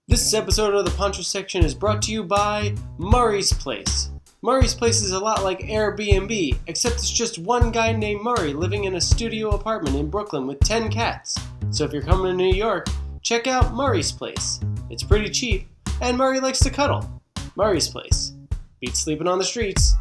This episode of the Poncho section is brought to you by Murray's Place. Murray's Place is a lot like Airbnb, except it's just one guy named Murray living in a studio apartment in Brooklyn with 10 cats. So if you're coming to New York, check out Murray's Place. It's pretty cheap, and Murray likes to cuddle. Murray's Place. Beats sleeping on the streets.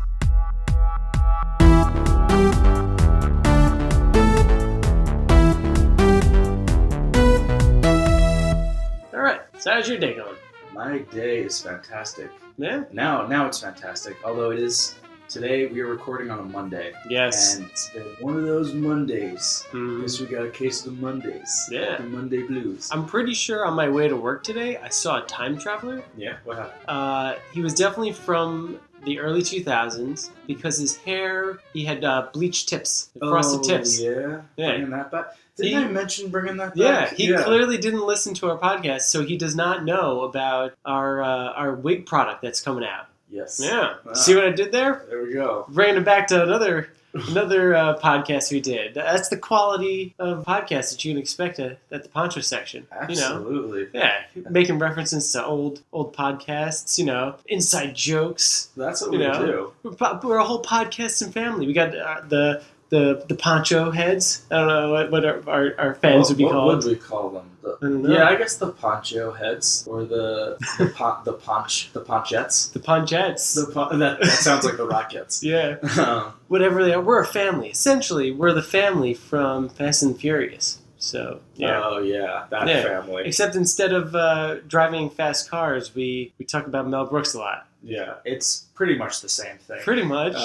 Alright, so how's your day going? My day is fantastic. Yeah? Now it's fantastic. Although it is today, we are recording on a Monday. Yes. And it's been one of those Mondays. Mhm. Guess we got a case of the Mondays. Yeah. The Monday blues. I'm pretty sure on my way to work today, I saw a time traveler. Yeah. What happened? He was definitely from the early 2000s because his hair, he had bleached tips, frosted tips. Yeah. Yeah. Bringing that back. Didn't I mention bringing that Yeah, back? he clearly didn't listen to our podcast, so he does not know about our wig product that's coming out. Yes. Yeah. Wow. See what I did there? There we go. Bringing it back to another podcast we did. That's the quality of podcast that you can expect at the Poncho section. Absolutely. You know? Yeah, making references to old podcasts. You know, inside jokes. That's what we do. We're a whole podcasting family. We got the Poncho heads. I don't know what our fans would be called. What would we call them? I guess the Poncho heads or the ponchettes. The Ponchettes. That sounds like the Rockets. Yeah. Whatever they are, we're a family. Essentially, we're the family from Fast and Furious. So yeah. Oh yeah, that family. Except instead of driving fast cars, we talk about Mel Brooks a lot. Yeah, it's pretty much the same thing. Pretty much.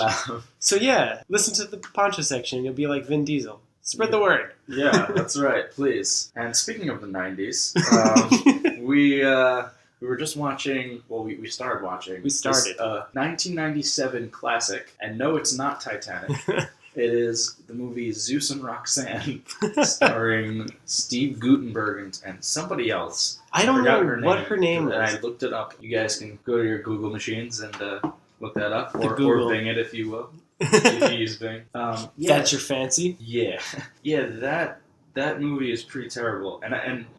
So yeah, listen to the Poncho section. You'll be like Vin Diesel. Spread the word. Yeah, that's right. Please. And speaking of the 90s, we were just watching. Well, we started watching. We started. This, 1997 classic, and no, it's not Titanic. It is the movie Zeus and Roxanne, starring Steve Guttenberg and somebody else. I don't know what her name is. And I looked it up. You guys can go to your Google machines and look that up, or Bing it if you will. If you use Bing. That's your fancy? Yeah. Yeah, that movie is pretty terrible.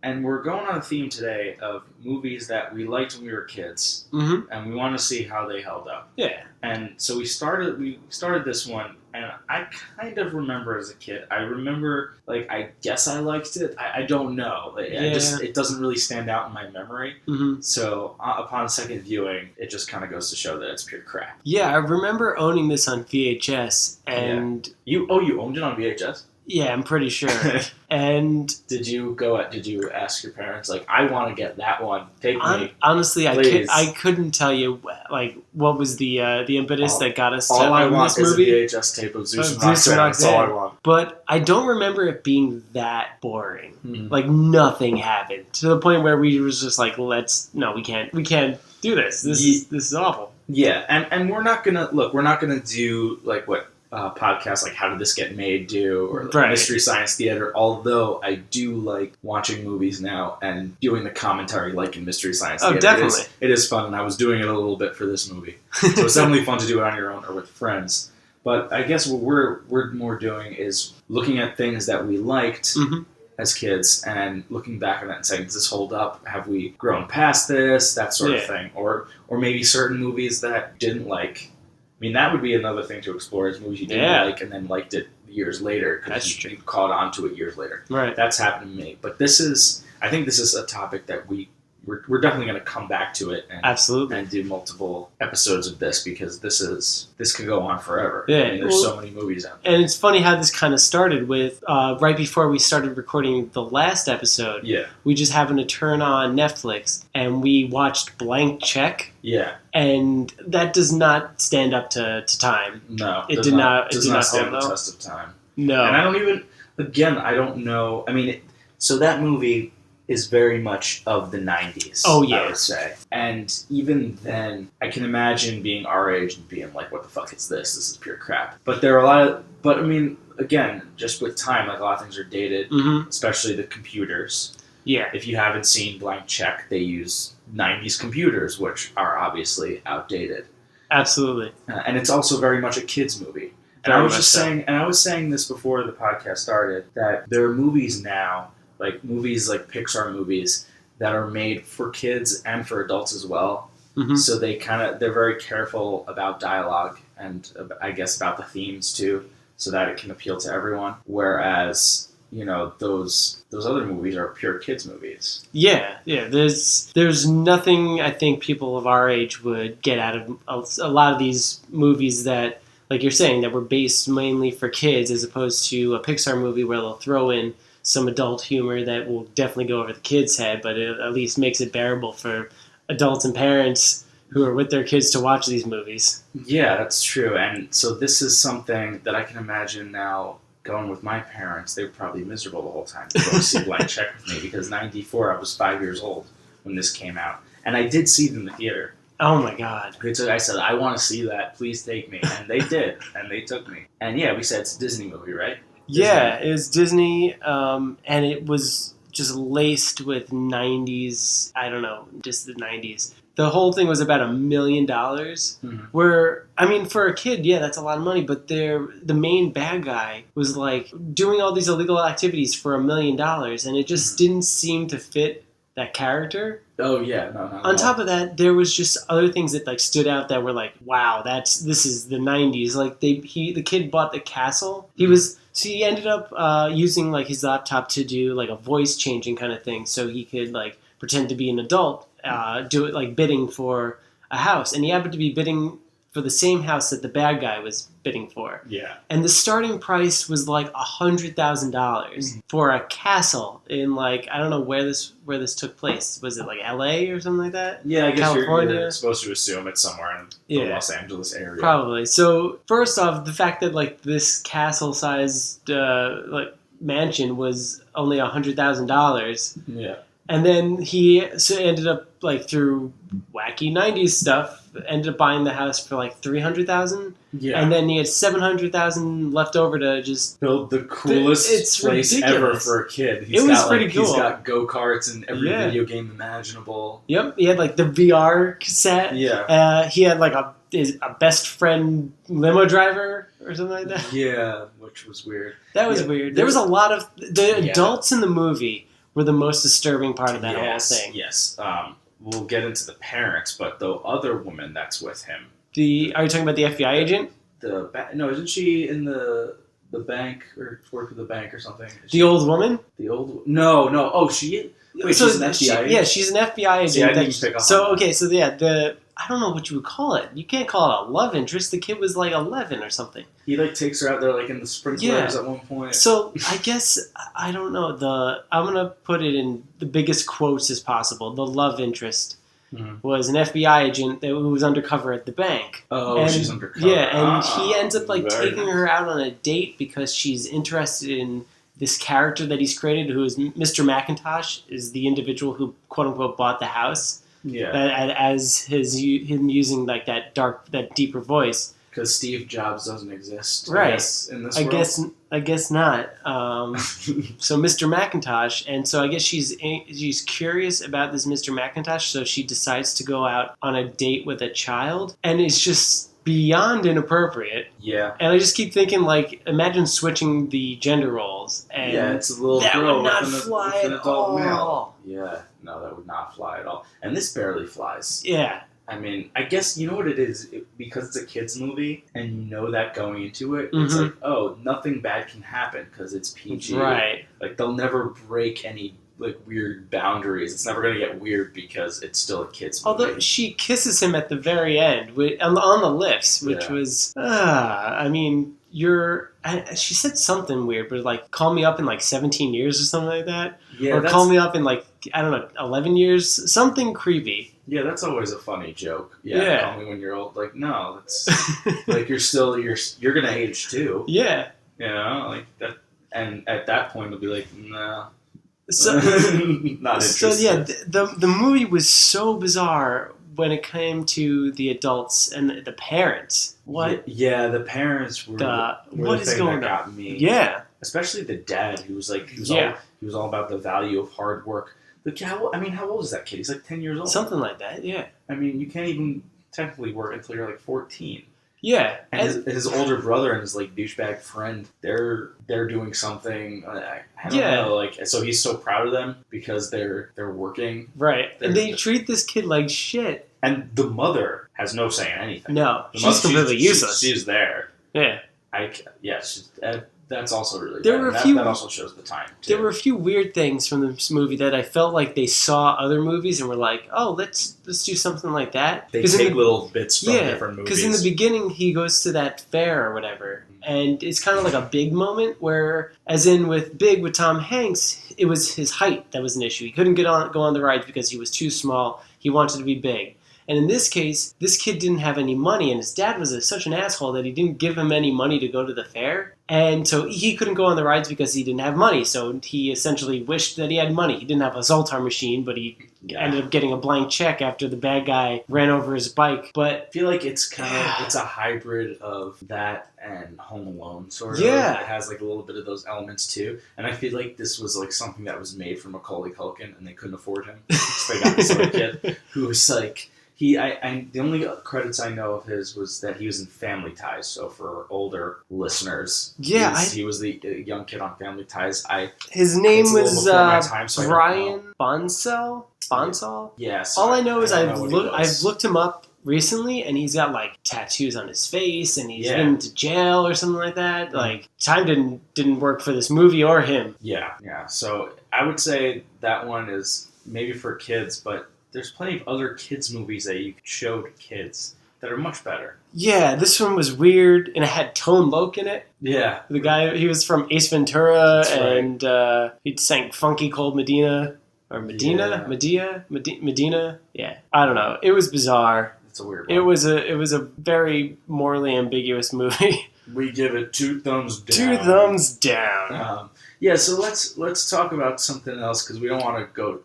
And we're going on a theme today of movies that we liked when we were kids. Mm-hmm. And we want to see how they held up. Yeah. And so we started this one, and I kind of remember as a kid. I remember, I guess I liked it. I don't know. It doesn't really stand out in my memory. Mm-hmm. So upon second viewing, it just kind of goes to show that it's pure crap. Yeah, I remember owning this on VHS, and you owned it on VHS? Yeah, I'm pretty sure. And did you ask your parents, I want to get that one? Take me. Honestly, I couldn't tell you what was the impetus that got us to own this movie. Is a VHS tape of Zeus and Roxanne. That's all I want. But I don't remember it being that boring. Mm-hmm. Nothing happened to the point where we was just we can't do this. This is awful. Yeah, and we're not gonna do what podcasts like How Did This Get Made do, or Mystery Science Theater, although I do like watching movies now and doing the commentary in Mystery Science Theater. Oh, definitely. It is fun, and I was doing it a little bit for this movie. So it's definitely fun to do it on your own or with friends. But I guess what we're more doing is looking at things that we liked as kids and looking back on that and saying, does this hold up? Have we grown past this? That sort of thing. Or maybe certain movies that didn't like. I mean, that would be another thing to explore, is movies you didn't like and then liked it years later because you caught on to it years later. Right. That's happened to me. But I think this is a topic that we're definitely going to come back to it and absolutely and do multiple episodes of this, because this could go on forever. Yeah, I mean, there's so many movies out there. And it's funny how this kind of started with right before we started recording the last episode. Yeah. We just happened to turn on Netflix and we watched Blank Check. Yeah. And that does not stand up to time. No, it did not stand the test of time. No. And I don't know. I mean, so that movie is very much of the 90s. Oh, yeah. I would say. And even then, I can imagine being our age and being like, what the fuck is this? This is pure crap. But there are again, just with time, a lot of things are dated, especially the computers. Yeah. If you haven't seen Blank Check, they use 90s computers, which are obviously outdated. Absolutely. And it's also very much a kid's movie. And I was saying this before the podcast started, that there are movies now, movies like Pixar movies, that are made for kids and for adults as well. Mm-hmm. So they're very careful about dialogue and I guess about the themes too, so that it can appeal to everyone. Whereas, those other movies are pure kids movies. Yeah. There's nothing I think people of our age would get out of a lot of these movies that, like you're saying, that were based mainly for kids, as opposed to a Pixar movie where they'll throw in some adult humor that will definitely go over the kid's head, but it at least makes it bearable for adults and parents who are with their kids to watch these movies. Yeah, that's true. And so this is something that I can imagine now going with my parents. They were probably miserable the whole time to go see Blank Check with me, because 94, I was 5 years old when this came out. And I did see it in the theater. Oh my God. I said, I want to see that. Please take me. And they did. And they took me. And yeah, we said it's a Disney movie, right? Yeah, it was Disney, and it was just laced with 90s, I don't know, just the 90s. The whole thing was about $1 million, where, I mean, for a kid, yeah, that's a lot of money, but the main bad guy was, like, doing all these illegal activities for $1 million, and it just didn't seem to fit that character. Oh, yeah, no. On top of that, there was just other things that, like, stood out that were like, wow, this is the 90s. Like, the kid bought the castle. He ended up using, like, his laptop to do, like, a voice changing kind of thing, so he could, like, pretend to be an adult, do it, like, bidding for a house. And he happened to be bidding for the same house that the bad guy was bidding for. Yeah. And the starting price was like $100,000 for a castle in, like, I don't know where this took place. Was it like LA or something like that? Yeah, I guess California? you're supposed to assume it's somewhere in the Los Angeles area. Probably. So first off, the fact that, like, this castle-sized like mansion was only $100,000. Yeah. And then he ended up, like, through wacky 90s stuff, ended up buying the house for like $300,000. Yeah. And then he had $700,000 left over to just build the coolest place ridiculous. Ever for a kid. It was pretty cool. He's got go-karts in every video game imaginable. Yep. He had, like, the VR cassette. Yeah. He had, like, a best friend limo driver or something like that. Yeah, which was weird. That was weird. There was a lot of adults in the movie were the most disturbing part of that whole thing. Yes. We'll get into the parents, but the other woman that's with him. Are you talking about the FBI agent? No, isn't she in the bank or work at the bank or something? The old woman? No. Oh, she. Wait, she's an FBI agent? Yeah, she's an FBI agent. See, I didn't pick up on that. I don't know what you would call it. You can't call it a love interest. The kid was like 11 or something. He, like, takes her out there, like, in the sprinklers at one point. So I guess, I don't know, I'm going to put it in the biggest quotes as possible. The love interest was an FBI agent who was undercover at the bank. Oh, and she's undercover. Yeah, and he ends up, like, taking her out on a date because she's interested in this character that he's created, who is Mr. McIntosh, is the individual who, quote-unquote, bought the house. Yeah. As him using, like, that deeper voice. Because Steve Jobs doesn't exist, right? In this world. I guess not. So Mr. McIntosh, and so I guess she's curious about this Mr. McIntosh, so she decides to go out on a date with a child, and it's just beyond inappropriate. Yeah. And I just keep thinking, like, imagine switching the gender roles, and it's a little that girl would not with fly an at adult all. male. Yeah, no, that would not fly at all. And this barely flies. Yeah. I mean, I guess you know what it is, because it's a kids movie, and you know that going into it, it's like, oh, nothing bad can happen because it's PG. Right. Like, they'll never break any, like, weird boundaries. It's never going to get weird because it's still a kids movie. Although she kisses him at the very end on the lips, which was, I mean, she said something weird, but, like, call me up in, like, 17 years or something like that. Yeah, or call me up in, like, I don't know, 11 years, something creepy. Yeah, that's always a funny joke. Yeah. Call me when you're old. Like, no, that's like you're gonna age too. Yeah. You know, like that, and at that point it'll be like, no. So, not interested. So yeah, the movie was so bizarre when it came to the adults and the parents. What? Yeah, the parents were what the is thing going that on? got me. Yeah. Especially the dad, who was like, he was all about the value of hard work. How old is that kid? He's like 10 years old. Something like that, yeah. I mean, you can't even technically work until you're like 14. Yeah. And his older brother and his like douchebag friend, they're doing something. I don't know. Like, so he's so proud of them because they're working. Right. And they treat this kid like shit. And the mother has no say in anything. No, she's completely useless. She's there. Yeah. That's also really there bad. Were That also shows the time, too. There were a few weird things from this movie that I felt like they saw other movies and were like, oh, let's do something like that. They take little bits from different movies. Because in the beginning, he goes to that fair or whatever, and it's kind of like a Big moment where, as in with Big with Tom Hanks, it was his height that was an issue. He couldn't go on the rides because he was too small. He wanted to be big. And in this case, this kid didn't have any money, and his dad was such an asshole that he didn't give him any money to go to the fair. And so he couldn't go on the rides because he didn't have money. So he essentially wished that he had money. He didn't have a Zoltar machine, but he ended up getting a blank check after the bad guy ran over his bike. But I feel like it's it's a hybrid of that and Home Alone, sort of. Yeah. It has like a little bit of those elements too. And I feel like this was like something that was made for Macaulay Culkin, and they couldn't afford him. So they got this other kid who was like... the only credits I know of his was that he was in Family Ties. So for older listeners, he was the young kid on Family Ties. His name was so Brian Bonsall. Yes. All I know is I've looked him up recently, and he's got like tattoos on his face, and he's been to jail or something like that. Like, time didn't work for this movie or him. Yeah. So I would say that one is maybe for kids, but there's plenty of other kids' movies that you could show to kids that are much better. Yeah, this one was weird, and it had Tone Loc in it. Yeah. The guy, he was from Ace Ventura, That's and he sang Funky Cold Medina. Or Medina? Yeah. Medina? Yeah. I don't know. It was bizarre. It's a weird one. It was a very morally ambiguous movie. We give it 2 thumbs down. 2 thumbs down. So let's talk about something else, because we don't want to go...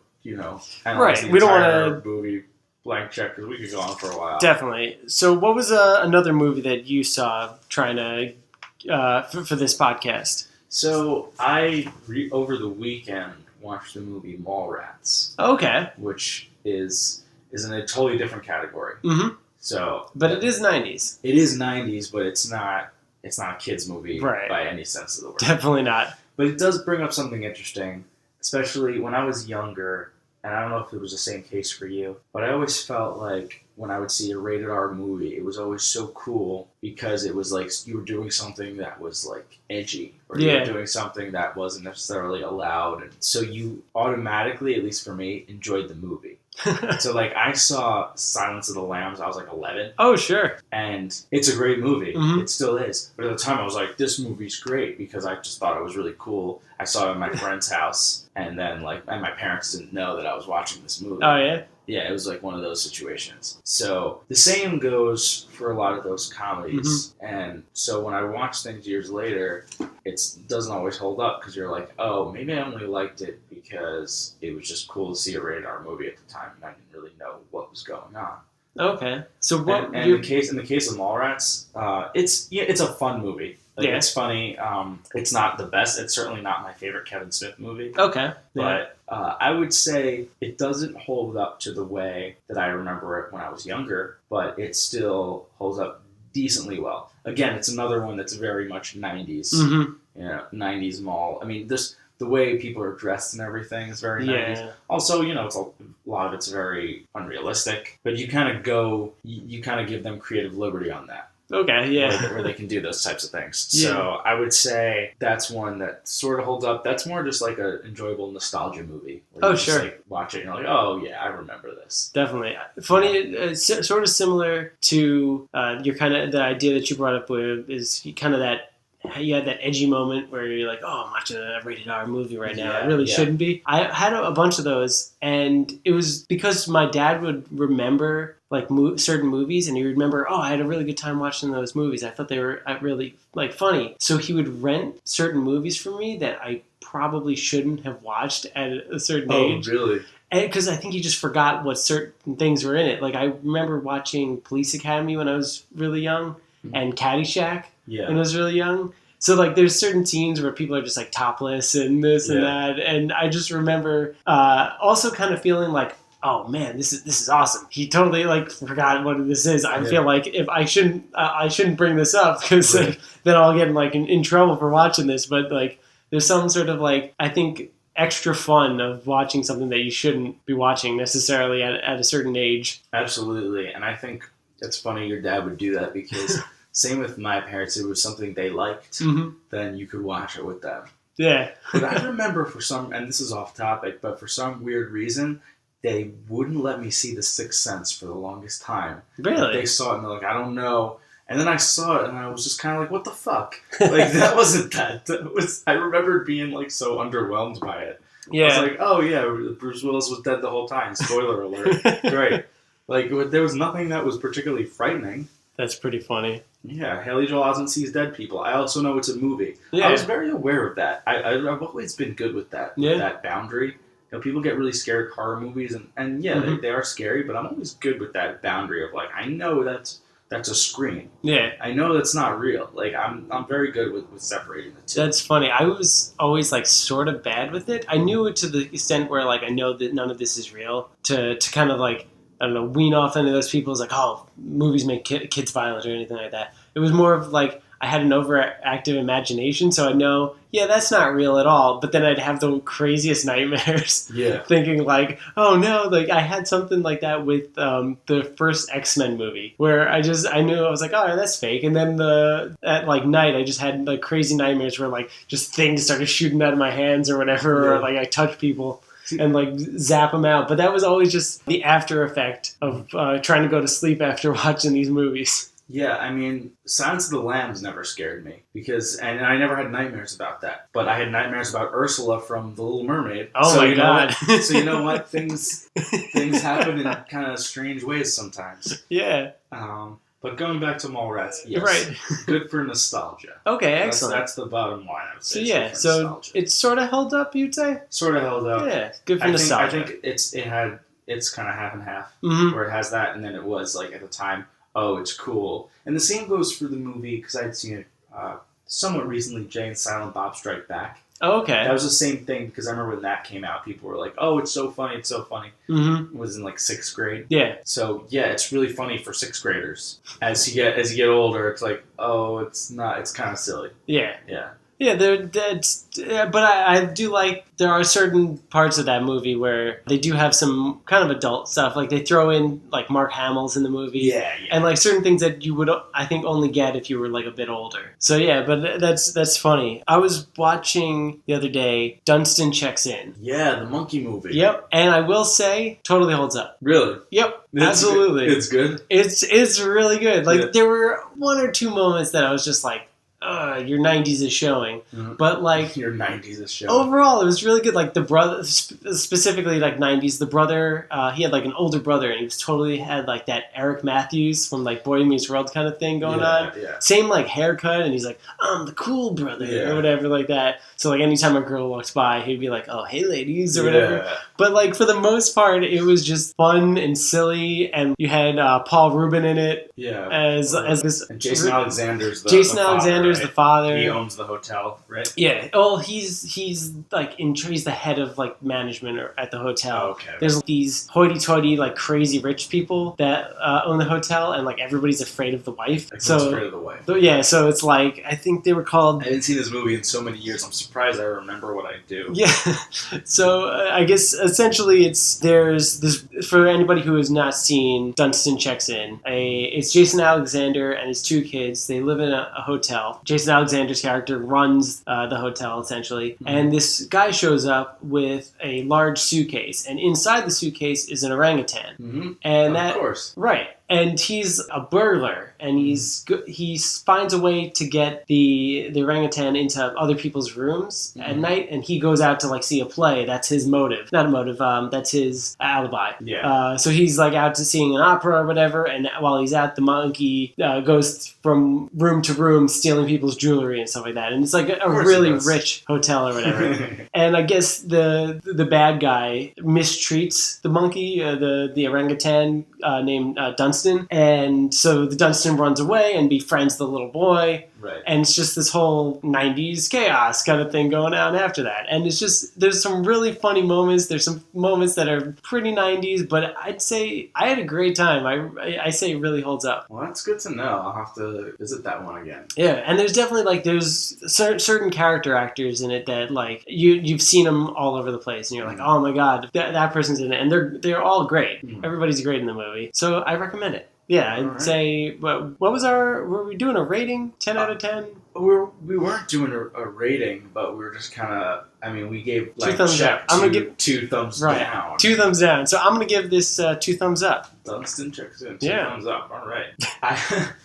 right. We don't want to movie blank check, because we could go on for a while. Definitely. So, what was another movie that you saw trying to for this podcast? So I over the weekend watched the movie Mallrats. Okay. Which is in a totally different category. Mm-hmm. So, but it is 90s. It is 90s, but it's not a kids movie by any sense of the word. Definitely not. But it does bring up something interesting, especially when I was younger. And I don't know if it was the same case for you, but I always felt like when I would see a rated R movie, it was always so cool because it was like you were doing something that was like edgy, or you were doing something that wasn't necessarily allowed. And so you automatically, at least for me, enjoyed the movie. So like I saw Silence of the Lambs, I was like 11. Oh, sure. And it's a great movie. Mm-hmm. It still is. But at the time I was like, this movie's great, because I just thought it was really cool. I saw it at my friend's house, and then and my parents didn't know that I was watching this movie. Oh, yeah? Yeah, it was like one of those situations. So the same goes for a lot of those comedies. Mm-hmm. And so when I watch things years later, it doesn't always hold up, because you're like, oh, maybe I only liked it because it was just cool to see a rated R movie at the time, and I didn't really know what was going on. Okay. So what? And in the case of Mallrats, it's a fun movie. It's funny. It's not the best. It's certainly not my favorite Kevin Smith movie. Okay. But I would say it doesn't hold up to the way that I remember it when I was younger, but it still holds up decently well. Again, it's another one that's very much 90s. Mm-hmm. 90s mall. I mean, the way people are dressed and everything is very 90s. Also, it's a lot of it's very unrealistic, but you kind of give them creative liberty on that. Okay, yeah. Where they can do those types of things. Yeah. So I would say that's one that sort of holds up. That's more just like an enjoyable nostalgia movie. Oh, sure. Just, like, watch it and you're like, oh, yeah, I remember this. Definitely. Funny, sort of similar to your kind of, the idea that you brought up with is kind of that, you had that edgy moment where you're like, oh, I'm watching a rated R movie right now. I really shouldn't be. I had a bunch of those, and it was because my dad would remember like certain movies, and he would remember, oh, I had a really good time watching those movies. I thought they were really like funny. So he would rent certain movies for me that I probably shouldn't have watched at a certain age. Oh, really? Because I think he just forgot what certain things were in it. Like I remember watching Police Academy when I was really young, and Caddyshack when I was really young. So like there's certain scenes where people are just like topless and this and that. And I just remember also kind of feeling like oh man, this is awesome. He totally like forgot what this is. I Yeah. feel like if I shouldn't bring this up because Right. like, then I'll get like in trouble for watching this. But like, there's some sort of like, I think, extra fun of watching something that you shouldn't be watching necessarily at a certain age. Absolutely, and I think it's funny your dad would do that because same with my parents. It was something they liked, then you could watch it with them. Yeah. But I remember for some, and this is off topic, but for some weird reason, they wouldn't let me see The Sixth Sense for the longest time. Really? Like, they saw it and they're like, I don't know. And then I saw it and I was just kind of like, what the fuck? Like, that wasn't that. I remember being like so underwhelmed by it. Yeah. I was like, oh yeah, Bruce Willis was dead the whole time. Spoiler alert. Great. Like, there was nothing that was particularly frightening. That's pretty funny. Yeah, Haley Joel Osment sees dead people. I also know it's a movie. Yeah. I was very aware of that. I've always been good with that. Yeah. With that boundary. You know, people get really scared of horror movies, and yeah, they are scary. But I'm always good with that boundary of like, I know that's a screen. Yeah. I know that's not real. Like, I'm very good with separating the two. That's funny. I was always like sort of bad with it. I knew it to the extent where like I know that none of this is real. To kind of like, I don't know, wean off any of those people. It's like, oh, movies make kids violent or anything like that. It was more of like I had an overactive imagination, so I know, yeah, that's not real at all. But then I'd have the craziest nightmares, Yeah. thinking like, oh no, like I had something like that with the first X-Men movie, where I knew I was like, oh, that's fake. And then at like night, I just had like crazy nightmares where like just things started shooting out of my hands or whatever, or like I touched people and like zap them out. But that was always just the after effect of trying to go to sleep after watching these movies. Yeah, I mean, Silence of the Lambs never scared me and I never had nightmares about that. But I had nightmares about Ursula from The Little Mermaid. Oh my God! So you know what? Things happen in kind of strange ways sometimes. Yeah. But going back to Mallrats, yes, right. Good for nostalgia. Okay, excellent. That's the bottom line. I would say. So yeah, so it's sort of held up, you'd say. Sort of held up. Yeah, good for nostalgia. I think it's kind of half and half, Mm-hmm. where it has that, and then it was like at the time, oh, it's cool. And the same goes for the movie, because I'd seen it somewhat recently, Jay and Silent Bob Strike Back. Oh, okay. That was the same thing, because I remember when that came out, people were like, oh, it's so funny, it's so funny. Mm-hmm. It was in like 6th grade. Yeah. So yeah, it's really funny for 6th graders. As you get older, it's like, oh, it's not, it's kind of silly. Yeah. Yeah. Yeah, but I do like, there are certain parts of that movie where they do have some kind of adult stuff. Like they throw in like Mark Hamill's in the movie. Yeah. And like certain things that you would, I think, only get if you were like a bit older. So yeah, but that's funny. I was watching the other day, Dunstan Checks In. Yeah, the monkey movie. Yep. And I will say, totally holds up. Really? Yep. Absolutely. It's good? It's really good. Like Yeah. there were one or two moments that I was just like, your 90s is showing. Mm-hmm. But like your 90s is showing. overall it was really good. Like the brother, specifically like 90s, the brother, he had like an older brother and he was totally had like that Eric Matthews from like Boy Meets World kind of thing going on. Yeah. Same like haircut, and he's like, I'm the cool brother or whatever like that. So like anytime a girl walks by, he'd be like, oh, hey ladies or whatever. But like for the most part, it was just fun and silly, and you had Paul Rubin in it. Yeah. As this. And Jason Alexander's the father. He owns the hotel, right? Yeah. Oh, he's like he's the head of like management at the hotel. Oh, okay. There's these hoity-toity like crazy rich people that own the hotel, and like everybody's afraid of the wife. Everyone's afraid of the wife. Yeah. So it's like I think they were called. I haven't seen this movie in so many years. I'm surprised I remember what I do. Yeah. So I guess essentially there's this for anybody who has not seen Dunstan Checks In. It's Jason Alexander and his two kids. They live in a hotel. Jason Alexander's character runs the hotel essentially, and this guy shows up with a large suitcase, and inside the suitcase is an orangutan. Mm-hmm. And of course, right. And he's a burglar, and he finds a way to get the orangutan into other people's rooms at night, and he goes out to like see a play. That's his motive, not a motive. That's his alibi. Yeah. So he's like out to seeing an opera or whatever, and while he's out, the monkey goes from room to room stealing people's jewelry and stuff like that. And it's like a really rich hotel or whatever. And I guess the bad guy mistreats the monkey, the orangutan named Dunstan, and so the Dunstan runs away and befriends the little boy. Right. And it's just this whole 90s chaos kind of thing going on after that. And it's just, there's some really funny moments. There's some moments that are pretty 90s, but I'd say I had a great time. I say it really holds up. Well, that's good to know. I'll have to visit that one again. Yeah, and there's definitely like there's certain character actors in it that like you've seen them all over the place, and you're like, oh my god, that person's in it, and they're all great. Everybody's great in the movie, so I recommend it. Yeah, I'd say what was were we doing a rating? 10 out of 10? We weren't doing a rating, but we were just kind of. I mean, we gave like 2 thumbs up. I'm gonna give 2 thumbs down. 2 thumbs down. So I'm gonna give this 2 thumbs up. Dunstan checks in. 2 thumbs up. All right.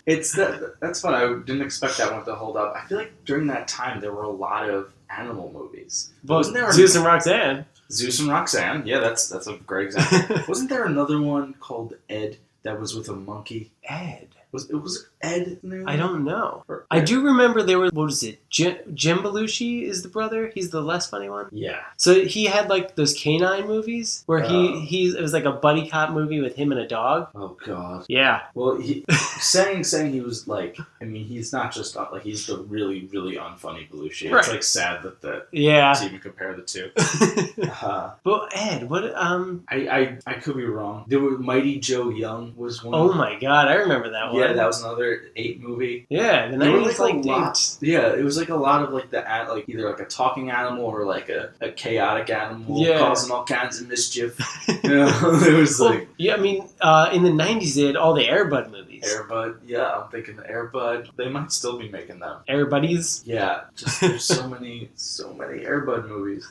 That's fun. I didn't expect that one to hold up. I feel like during that time there were a lot of animal movies. Well, wasn't there Zeus and Roxanne? Zeus and Roxanne. Yeah, that's a great example. Wasn't there another one called Ed that was with a monkey? Ed. Was Ed in there? I don't know. I do remember there was, what was it? Jim Belushi is the brother? He's the less funny one? Yeah. So he had like those canine movies where it was like a buddy cop movie with him and a dog. Oh god. Yeah. Well, saying he was like, I mean, he's not just like, he's the really, really unfunny Belushi. Right. It's like sad that to even compare the two. But Ed, what I could be wrong. There were Mighty Joe Young was one. Oh my god, I remember that one. Yeah, that was another 8 movie. Yeah, the 90s like dates. Yeah, it was like a lot of like like either like a talking animal or like a chaotic animal causing all kinds of mischief. It was like I mean, in the 90s they had all the Air Bud movies. Air Bud, yeah, I'm thinking the Air Bud. They might still be making them. Air Buddies. Yeah, just there's so many Air Bud movies.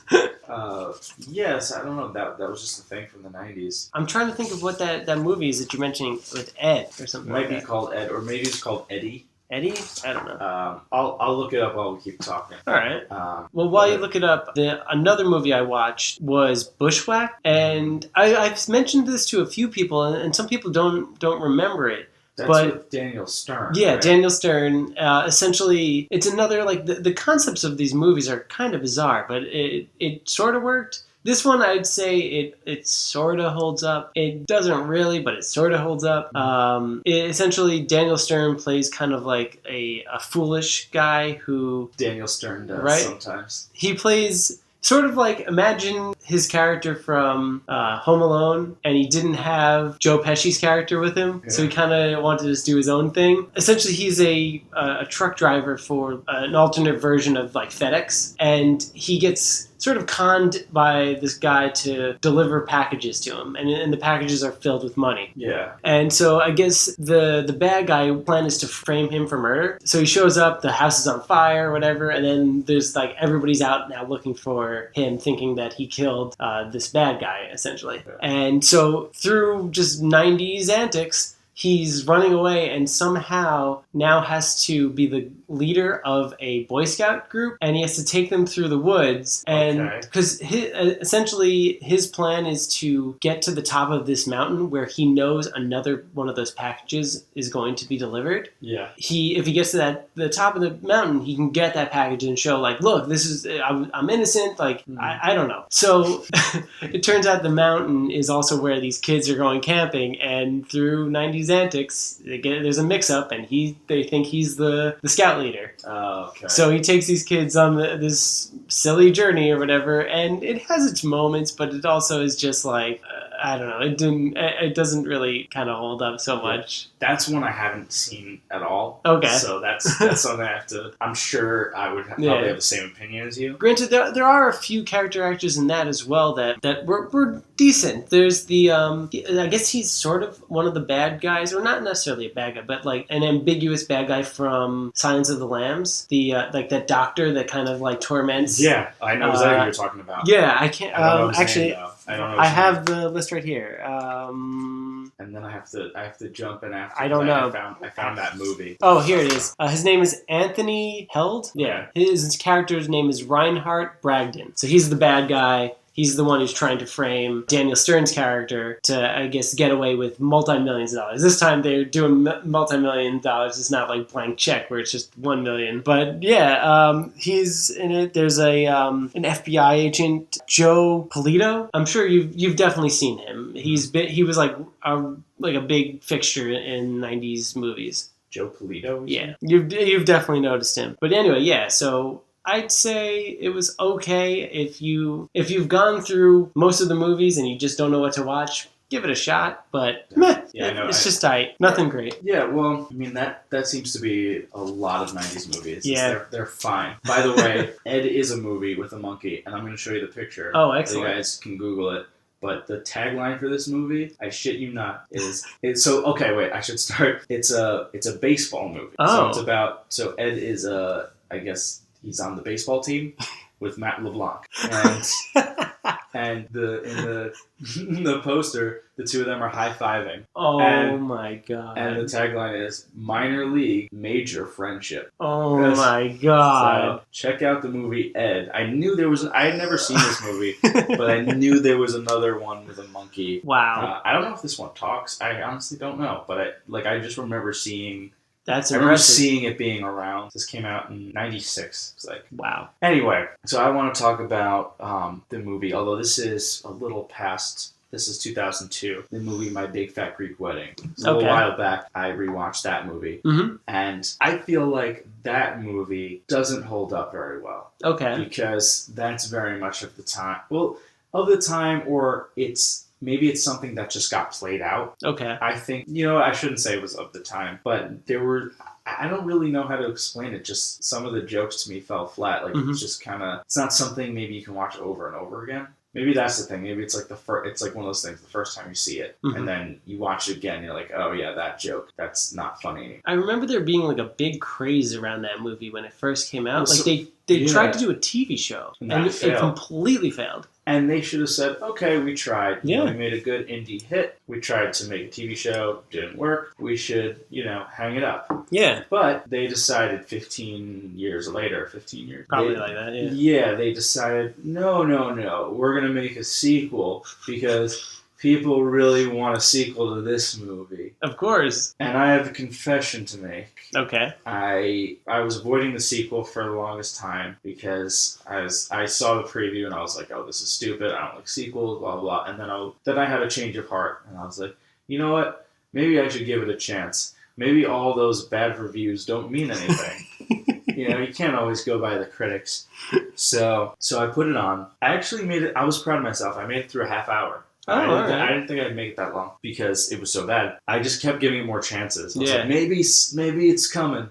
Yes, I don't know. That was just a thing from the 90s. I'm trying to think of what that movie is that you're mentioning with Ed or something. Might be called Ed, or maybe it's called Eddie. Eddie? I don't know. I'll look it up while we keep talking. All right. Well, while you look it up, another movie I watched was Bushwhack, and I've mentioned this to a few people, and some people don't remember it. That's with Daniel Stern. Yeah, right? Daniel Stern. Essentially, it's another like the concepts of these movies are kind of bizarre, but it sort of worked. This one, I'd say it sort of holds up. It doesn't really, but it sort of holds up. Essentially, Daniel Stern plays kind of like a foolish guy who... Daniel Stern does sometimes. He plays... Sort of like, imagine his character from Home Alone, and he didn't have Joe Pesci's character with him, so he kind of wanted to just do his own thing. Essentially, he's a truck driver for an alternate version of like FedEx, and he gets sort of conned by this guy to deliver packages to him, and the packages are filled with money. Yeah. And so I guess the bad guy plan is to frame him for murder. So he shows up, the house is on fire or whatever, and then there's like everybody's out now looking for him, thinking that he killed this bad guy, essentially. Yeah. And so through just 90s antics, he's running away and somehow now has to be the leader of a Boy Scout group, and he has to take them through the woods. And because essentially his plan is to get to the top of this mountain where he knows another one of those packages is going to be delivered. Yeah. If he gets to the top of the mountain, he can get that package and show like, look, this is I'm innocent. Like I don't know. So it turns out the mountain is also where these kids are going camping, and through 90s antics, there's a mix-up, and they think he's the scout leader. Oh, okay. So he takes these kids on this silly journey or whatever, and it has its moments, but it also is just like I don't know. It doesn't really kind of hold up so much. That's one I haven't seen at all. Okay. So that's something I have to. I'm sure I would probably have the same opinion as you. Granted, there are a few character actors in that as well that were decent. There's I guess he's sort of one of the bad guys, or not necessarily a bad guy, but like an ambiguous bad guy from Silence of the Lambs. The like that doctor that kind of like torments. Yeah, I know exactly what you're talking about. Yeah, I can't. Actually, I don't know. I have the list right here. And then I have to jump in after. I don't know. I found that movie. Oh, here it is. His name is Anthony Held. Yeah. His character's name is Reinhard Bragdon. So he's the bad guy. He's the one who's trying to frame Daniel Stern's character to, I guess, get away with multi-millions of dollars. This time they're doing multi-million dollars. It's not like blank check where it's just $1 million. But yeah, he's in it. There's an FBI agent, Joe Polito. I'm sure you've definitely seen him. He was like a big fixture in 90s movies. Joe Polito. Yeah, you've definitely noticed him. But anyway, yeah. So I'd say it was okay if you've gone through most of the movies and you just don't know what to watch. Give it a shot, but it's just tight. Nothing great. Yeah, well, I mean that seems to be a lot of '90s movies. Yeah, they're fine. By the way, Ed is a movie with a monkey, and I'm going to show you the picture. Oh, excellent! You guys can Google it. But the tagline for this movie, I shit you not, is so. Okay, wait, I should start. It's a baseball movie. Oh, So Ed is I guess he's on the baseball team with Matt LeBlanc, and in the poster, the two of them are high-fiving. Oh my god! And the tagline is minor league, major friendship. Oh my god! So check out the movie Ed. I knew there was. I had never seen this movie, but I knew there was another one with a monkey. Wow! I don't know if this one talks. I honestly don't know, but I just remember seeing. That's I remember impressive. seeing it being around. This came out in '96. It's like wow. Anyway, so I want to talk about the movie. Although this is a little past. This is 2002. The movie My Big Fat Greek Wedding. So a while back, I rewatched that movie, and I feel like that movie doesn't hold up very well. Okay. Because that's very much of the time. Well, of the time, or maybe it's something that just got played out. Okay. I think, I shouldn't say it was of the time, but I don't really know how to explain it. Just some of the jokes to me fell flat. Like, it's just kind of, it's not something maybe you can watch over and over again. Maybe that's the thing. Maybe it's like it's like one of those things, the first time you see it, and then you watch it again, you're like, oh yeah, that joke, that's not funny anymore. I remember there being like a big craze around that movie when it first came out. Like they tried to do a TV show, and it completely failed. And they should have said, okay, we tried. Yeah. We made a good indie hit. We tried to make a TV show. Didn't work. We should, hang it up. Yeah. But they decided 15 years later, 15 years. Probably like that, yeah. Yeah, they decided, no. We're going to make a sequel because people really want a sequel to this movie. Of course. And I have a confession to make. Okay. I was avoiding the sequel for the longest time because I saw the preview and I was like, oh, this is stupid. I don't like sequels, blah, blah, blah. And then I had a change of heart and I was like, you know what? Maybe I should give it a chance. Maybe all those bad reviews don't mean anything. You can't always go by the critics. So I put it on. I actually made it. I was proud of myself. I made it through a half hour. I didn't think I'd make it that long because it was so bad. I just kept giving it more chances. I was like, maybe it's coming.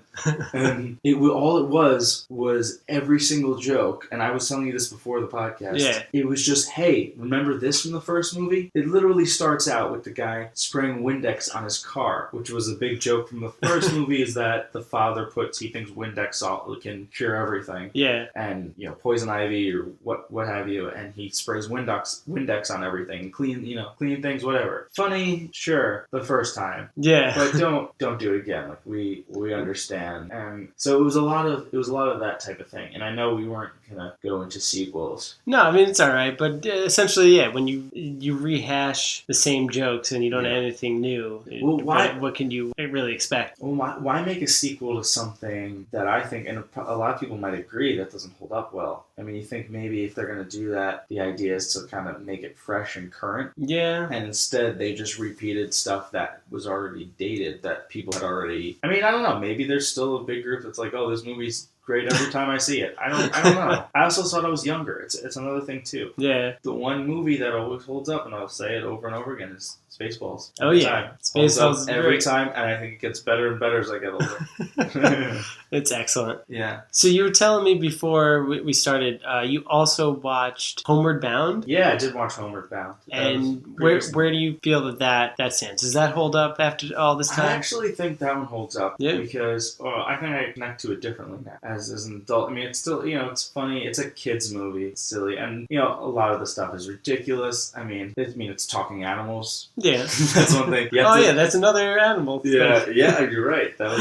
And all it was every single joke. And I was telling you this before the podcast. Yeah. It was just, hey, remember this from the first movie? It literally starts out with the guy spraying Windex on his car, which was a big joke from the first movie. Is that the father he thinks Windex can cure everything. Yeah. And poison ivy or what have you, and he sprays Windex on everything. Clean things, whatever. Funny, sure, the first time. Yeah. But don't do it again. Like we understand. And so it was a lot of that type of thing. And I know we weren't gonna go into sequels. No, I mean it's all right. But essentially, yeah, when you rehash the same jokes and you don't add anything new, what can you really expect? Well, why make a sequel to something that I think, and a lot of people might agree, that doesn't hold up well? I mean, you think maybe if they're gonna do that, the idea is to kind of make it fresh and current. Yeah. And instead, they just repeated stuff that was already dated, that people had already. I mean, I don't know. Maybe there's still a big group that's like, oh, this movie's great every time I see it. I don't know. I also thought I was younger. It's another thing too. Yeah. The one movie that always holds up, and I'll say it over and over again, is Spaceballs. Spaceballs every time, and I think it gets better and better as I get older. It's excellent. Yeah. So you were telling me before we started, you also watched Homeward Bound? Yeah, I did watch Homeward Bound. And where do you feel that stands? Does that hold up after all this time? I actually think that one holds up. Yeah. Because I think I connect to it differently now as an adult. I mean, it's still, it's funny. It's a kid's movie. It's silly. And, a lot of the stuff is ridiculous. I mean, it's talking animals. Yeah. That's one thing. Yeah, that's another animal. Yeah, you're right. That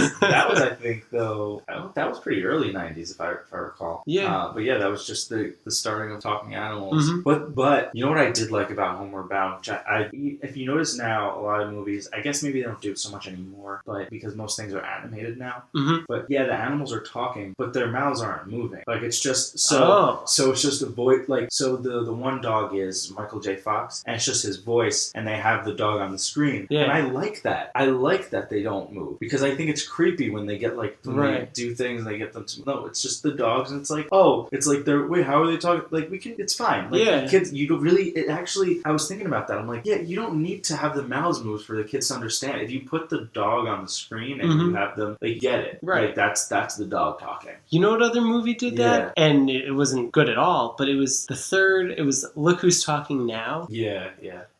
was I think, though, that was pretty early 90s, if I recall. Yeah. But yeah, that was just the starting of talking animals. Mm-hmm. But you know what I did like about Homeward Bound? Which if you notice now, a lot of movies, I guess maybe they don't do it so much anymore, but because most things are animated now. Mm-hmm. But yeah, the animals are talking, but but their mouths aren't moving. Like it's just Oh. so it's just a voice. Like so the one dog is Michael J. Fox, and it's just his voice, and they have the dog on the screen. Yeah. And I like that. I like that they don't move because I think it's creepy when they get like when they do things and they get them to no. It's just the dogs, and it's like it's like they're wait. How are they talking? Like we can. It's fine. Like kids, you don't really. It actually. I was thinking about that. I'm like, you don't need to have the mouths moved for the kids to understand. If you put the dog on the screen and you have them, they get it. Right. Like that's the dog talking. You know what other movie did that? And it wasn't good at all, but it was the third. It was Look Who's Talking Now. Yeah.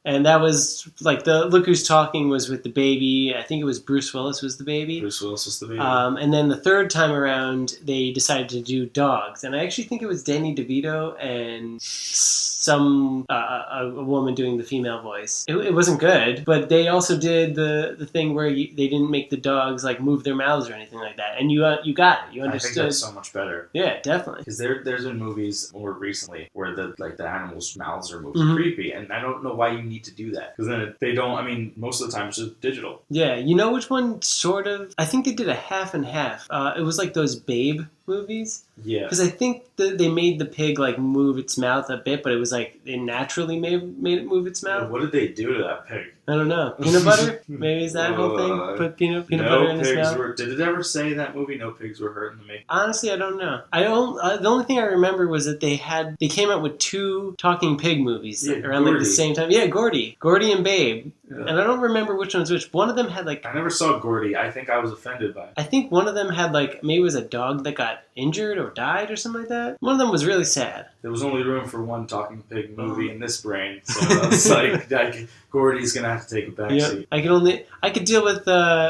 And that was like the Look Who's Talking was with the baby. I think it was Bruce Willis was the baby. Bruce Willis was the baby. And then the third time around, they decided to do dogs. And I actually think it was Danny DeVito and some a woman doing the female voice. It wasn't good, but they also did the thing where they didn't make the dogs like move their mouths or anything like that. And you got it. You understood. I think that's so much better. Yeah, definitely. Because there's been movies more recently where the animals' mouths are moved creepy, and I don't know why you need to do that because then they don't. I mean, most of the time it's just digital. Yeah, you know which one sort of? I think they did a half and half. It was like those Babe movies. Yeah. Because I think they made the pig like move its mouth a bit, but it was like it naturally made it move its mouth. Yeah, what did they do to that pig? I don't know. Peanut butter? Maybe is that whole thing? Put peanut butter in his mouth? Did it ever say in that movie no pigs were hurt in the making? Honestly, I don't know. The only thing I remember was that they came out with 2 talking pig movies around like the same time. Yeah, Gordy and Babe. Yeah. And I don't remember which one's which. One of them had like... I never saw Gordy. I think I was offended by it. I think one of them had like... Maybe it was a dog that got injured or died or something like that. One of them was really sad. There was only room for one talking pig movie in this brain. So it's like Gordy's going to have to take a backseat. Yeah. I could deal with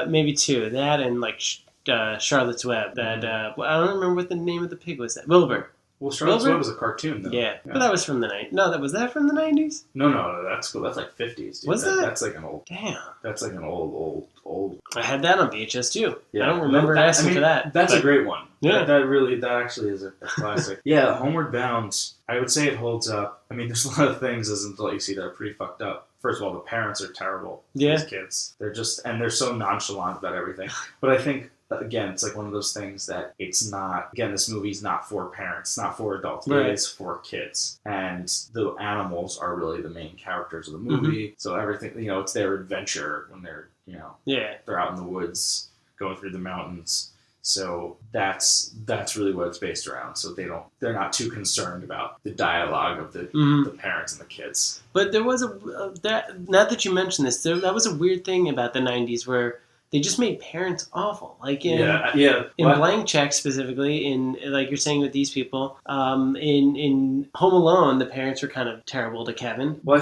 maybe 2. That and like Charlotte's Web. That I don't remember what the name of the pig was. Wilbur. Well, Charlotte's Web was a cartoon, though. Yeah, but that was from the 90s. No, was that from the 90s? No, that's cool. That's like 50s, dude. Was that? That's like an old... Damn. That's like an old... I had that on VHS, too. Yeah. I don't remember asking for that. That's a great one. Yeah. That actually is a classic. Yeah, Homeward Bound, I would say it holds up. I mean, there's a lot of things, as until you see, that are pretty fucked up. First of all, the parents are terrible. Yeah. These kids. They're so nonchalant about everything. But I think... Again, it's like one of those things that it's not... Again, this movie's not for parents, not for adults. Right. It is for kids. And the animals are really the main characters of the movie. So everything... it's their adventure when they're, they're out in the woods, going through the mountains. So that's really what it's based around. So they're not too concerned about the dialogue of the parents and the kids. But there was now that you mention this, that was a weird thing about the 90s where... They just made parents awful. Like in Blank Check specifically, in like you're saying with these people, in Home Alone, the parents were kind of terrible to Kevin. Well,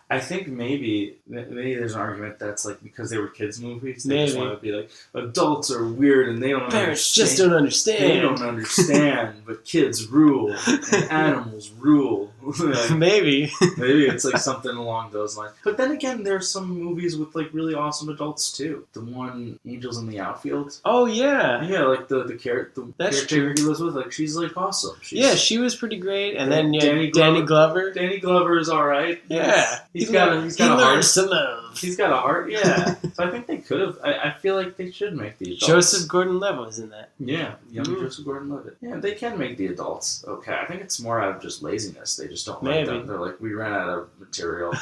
I think maybe there's an argument that's like because they were kids' movies, they just want to be like adults are weird and they don't parents just don't understand. They don't understand, but kids rule and animals rule. Like, maybe it's like something along those lines. But then again, there's some movies with like really awesome adults too. The one Angels in the Outfield. Oh yeah, like the caretaker he lives with, like she's like awesome. She was pretty great. And then Danny Glover. Danny Glover is all right. Yeah. He learns to love. He's got a heart, yeah. So I think they could have. I feel like they should make the adults. Joseph Gordon-Levitt was in that. Yeah, young Joseph Gordon-Levitt. Yeah, they can make the adults okay. I think it's more out of just laziness. They just don't like them. They're like, we ran out of material.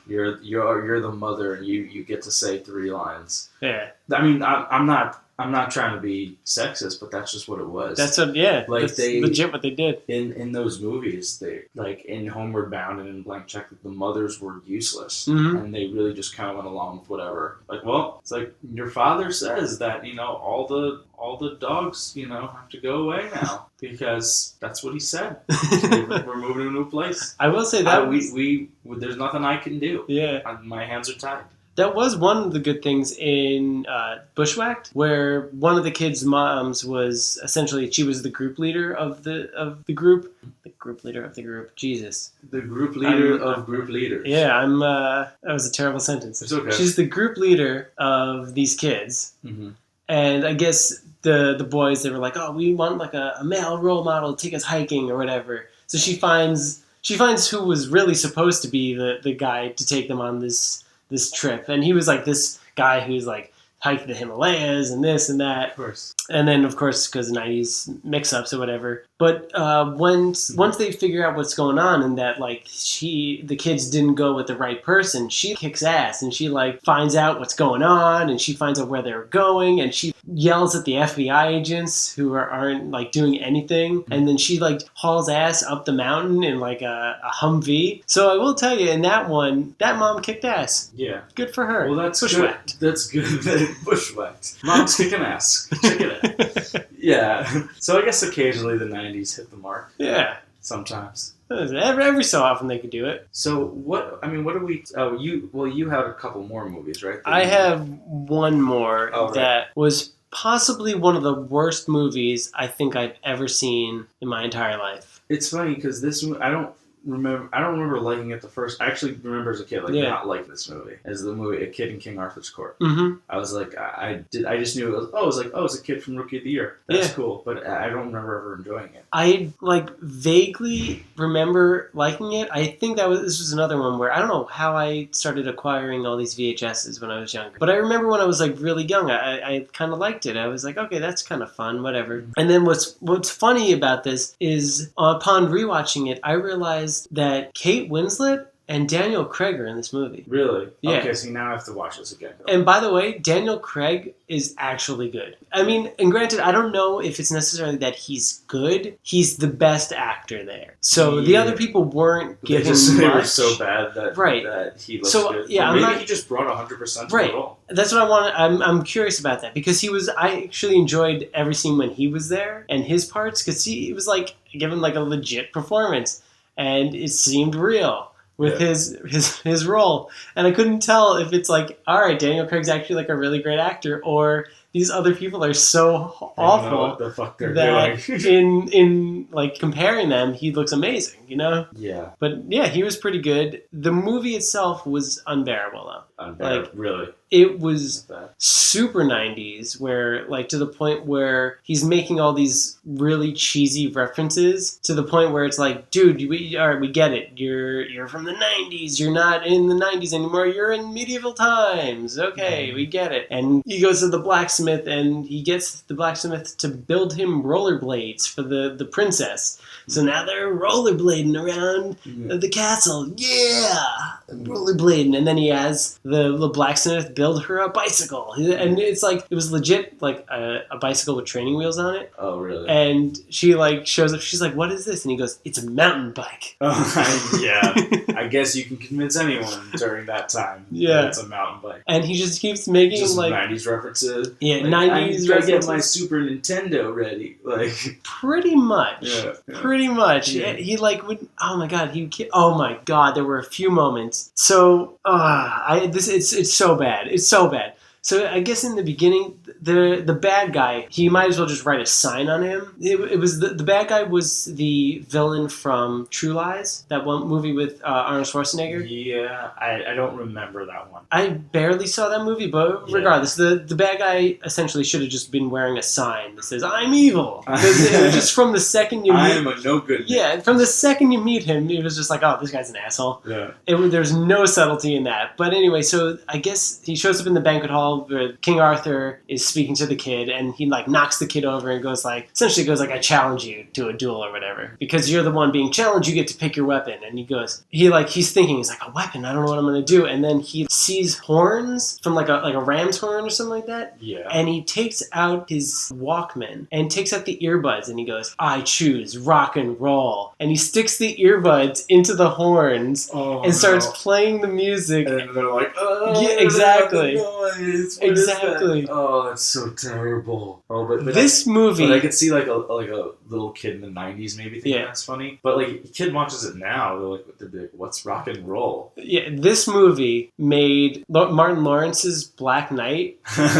You're the mother, and you get to say 3 lines. Yeah. I mean, I'm not trying to be sexist, but that's just what it was. That's that's legit what they did. In those movies, they like in Homeward Bound and in Blank Check, the mothers were useless, and they really just kind of went along with whatever. Like, well, it's like your father says that all the dogs have to go away now because that's what he said. We're moving to a new place. I will say that we there's nothing I can do. Yeah, my hands are tied. That was one of the good things in Bushwhacked, where one of the kids' moms was essentially she was the group leader of the group. The group leader of the group. Jesus. The group leader of group leaders. Yeah, that was a terrible sentence. It's okay. She's the group leader of these kids, and I guess the boys, they were like, oh, we want like a male role model to take us hiking or whatever. So she finds who was really supposed to be the guy to take them on this trip, and he was like this guy who's like hike to the Himalayas and this and that. Of course. And then, of course, because 90s mix-ups or whatever. But once they figure out what's going on and that, like, the kids didn't go with the right person, she kicks ass and she, like, finds out what's going on and she finds out where they're going and she yells at the FBI agents who aren't, like, doing anything. And then she, like, hauls ass up the mountain in, like, a Humvee. So I will tell you, in that one, that mom kicked ass. Yeah. Good for her. Well, that's bushwhacked. Good. That's good. Bushwhacked. Mom's kicking ass. Check it out. Yeah. So I guess occasionally the 90s hit the mark. Yeah. Sometimes. Every so often they could do it. So what do we? Oh, you have a couple more movies, right? I have one more that was possibly one of the worst movies I think I've ever seen in my entire life. It's funny because I don't remember liking it the first. I actually remember as a kid not liking this movie as the movie A Kid in King Arthur's Court. Mm-hmm. I was like, I just knew it was it's a kid from Rookie of the Year. That's cool, but I don't remember ever enjoying it. I vaguely remember liking it. I think this was another one where I don't know how I started acquiring all these VHSs when I was younger, but I remember when I was like really young, I kind of liked it. I was like, okay, that's kind of fun, whatever. And then what's funny about this is upon rewatching it, I realized that Kate Winslet and Daniel Craig are in this movie. Really? Yeah. Okay, so now I have to watch this again. And by the way, Daniel Craig is actually good. I mean, and granted, I don't know if it's necessarily that he's good. He's the best actor there. So the other people weren't given much. They were so bad that he looks good. Yeah, maybe he just brought 100% to the role. That's what I want. I'm curious about that because I actually enjoyed every scene when he was there and his parts because he was like given like a legit performance and it seemed real with his role. And I couldn't tell if it's like, all right, Daniel Craig's actually like a really great actor or these other people are so awful know what the fuck they're doing. in like comparing them, he looks amazing, you know? Yeah. But yeah, he was pretty good. The movie itself was unbearable though. Unbearable, really? It was super 90s where like to the point where he's making all these really cheesy references to the point where it's like, dude, all right, we get it. You're from the 90s. You're not in the 90s anymore. You're in medieval times. Okay, we get it. And he goes to the blacksmith and he gets the blacksmith to build him rollerblades for the princess. So now they're rollerblading around the castle. Yeah! Rollerblading. And then he has the blacksmith build her a bicycle. And it's like, it was legit like a bicycle with training wheels on it. Oh, really? And she like shows up. She's like, what is this? And he goes, it's a mountain bike. Oh, yeah. I guess you can convince anyone during that time that it's a mountain bike. And he just keeps making just like 90s references. Yeah, like, 90s references. I get my Super Nintendo ready. Like pretty much. Yeah. Pretty much. Yeah. He like would. Oh my god. Oh my god. There were a few moments. So it's so bad. It's so bad. So I guess in the beginning, the bad guy, he might as well just write a sign on him. It was the bad guy was the villain from True Lies, that one movie with Arnold Schwarzenegger. Yeah, I don't remember that one. I barely saw that movie, but regardless, the bad guy essentially should have just been wearing a sign that says, I'm evil. Because it was just from the second you meet I am a no good man. Yeah, from the second you meet him, it was just like, oh, this guy's an asshole. Yeah. There's no subtlety in that. But anyway, so I guess he shows up in the banquet hall where King Arthur is speaking to the kid, and he like knocks the kid over and essentially goes like, I challenge you to a duel or whatever. Because you're the one being challenged, you get to pick your weapon. And he's thinking, he's like, a weapon, I don't know what I'm going to do. And then he sees horns from like a ram's horn or something like that. Yeah. And he takes out his Walkman and takes out the earbuds and he goes, I choose rock and roll. And he sticks the earbuds into the horns and starts playing the music. And they're like, oh, yeah, exactly. Exactly. Oh, that's so terrible. Oh, but this movie, I could see like a little kid in the 90s maybe thinking that's funny. But like a kid watches it now, they'd be like, what's rock and roll? Yeah, this movie made Martin Lawrence's Black Knight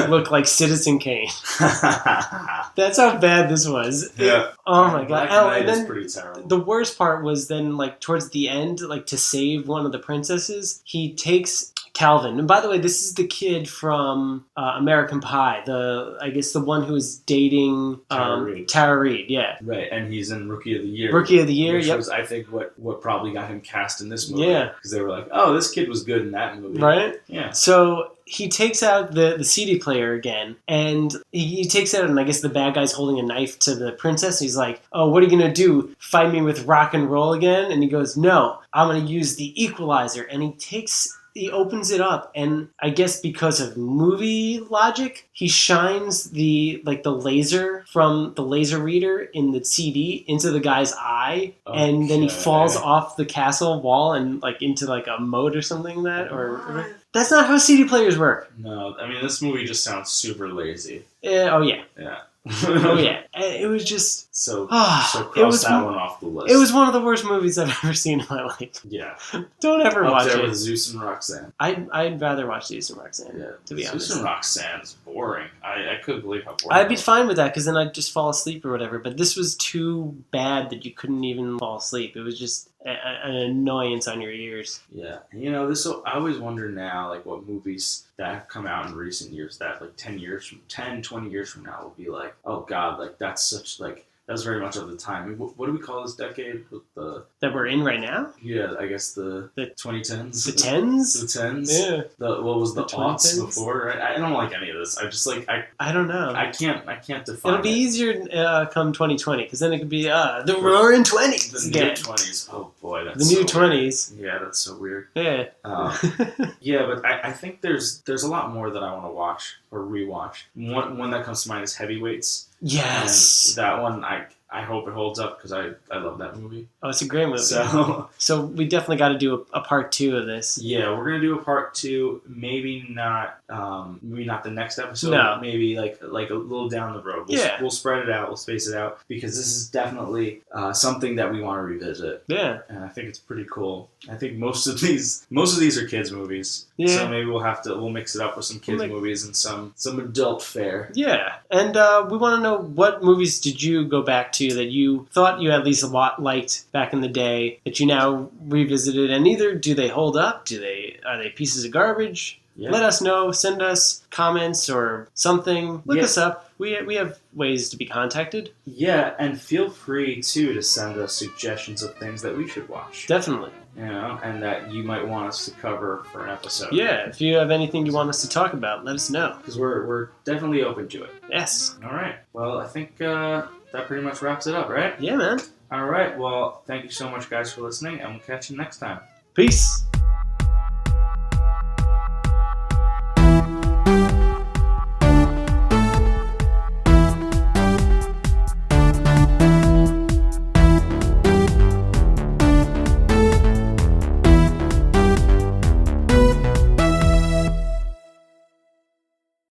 look like Citizen Kane. That's how bad this was. Yeah. Oh my god. Black Knight is pretty terrible. The worst part was then like towards the end, like to save one of the princesses, he takes Calvin. And by the way, this is the kid from American Pie. I guess the one who is dating Tara Reid. Yeah. Right, and he's in Rookie of the Year. Rookie of the Year, which yep. was, I think, what probably got him cast in this movie. Yeah. Because they were like, oh, this kid was good in that movie. Right? Yeah. So he takes out the CD player again, and he takes out, and I guess the bad guy's holding a knife to the princess. He's like, oh, what are you going to do? Fight me with rock and roll again? And he goes, no, I'm going to use the equalizer. And he opens it up, and I guess because of movie logic, he shines the laser from the laser reader in the CD into the guy's eye, and then he falls off the castle wall and into a moat or something like that. Or that's not how CD players work. No, I mean this movie just sounds super lazy. Oh yeah. Yeah. Oh yeah. It was just so cross that one off the list. It was one of the worst movies I've ever seen in my life. Yeah. Don't ever watch it. Up there with Zeus and Roxanne. I'd rather watch Zeus and Roxanne. Yeah. To be honest. Zeus and Roxanne is boring. I couldn't believe how boring. I'd be fine with that because then I'd just fall asleep or whatever. But this was too bad that you couldn't even fall asleep. It was just an annoyance on your ears. Yeah. I always wonder now, what movies that have come out in recent years that 20 years from now will be like, oh God, that's such that was very much of the time. I mean, what do we call this decade with that we're in right now? Yeah, I guess the 2010s. The tens? The tens? Yeah. What was the aughts 2010s? before? I don't like any of this. I just I don't know. I can't define. It'll be easier come 2020 because then it could be the roaring 20s the again. new 20s. Oh boy, that's the new so 20s. Weird. Yeah, that's so weird. Yeah. Yeah, but I think there's a lot more that I want to watch or rewatch. One that comes to mind is Heavyweights. Yes. And that one, I hope it holds up because I love that movie. Oh, it's a great movie. So we definitely got to do a part 2 of this. Yeah, we're gonna do a part 2. Maybe not the next episode. No. Maybe like a little down the road. We'll spread it out. We'll space it out because this is definitely something that we want to revisit. Yeah. And I think it's pretty cool. I think most of these are kids movies. Yeah. So maybe we'll mix it up with some kids movies and some adult fare. Yeah. And we want to know, what movies did you go back to that you thought you at least a lot liked back in the day that you now revisited, and either do they hold up, are they pieces of garbage? Yeah. Let us know. Send us comments or something. Look us up. We have ways to be contacted. Yeah, and feel free too to send us suggestions of things that we should watch. Definitely. And that you might want us to cover for an episode. Yeah, if you have anything you want us to talk about, let us know. Because we're definitely open to it. Yes. All right. Well, I think that pretty much wraps it up, right? Yeah, man. All right. Well, thank you so much, guys, for listening, and we'll catch you next time. Peace.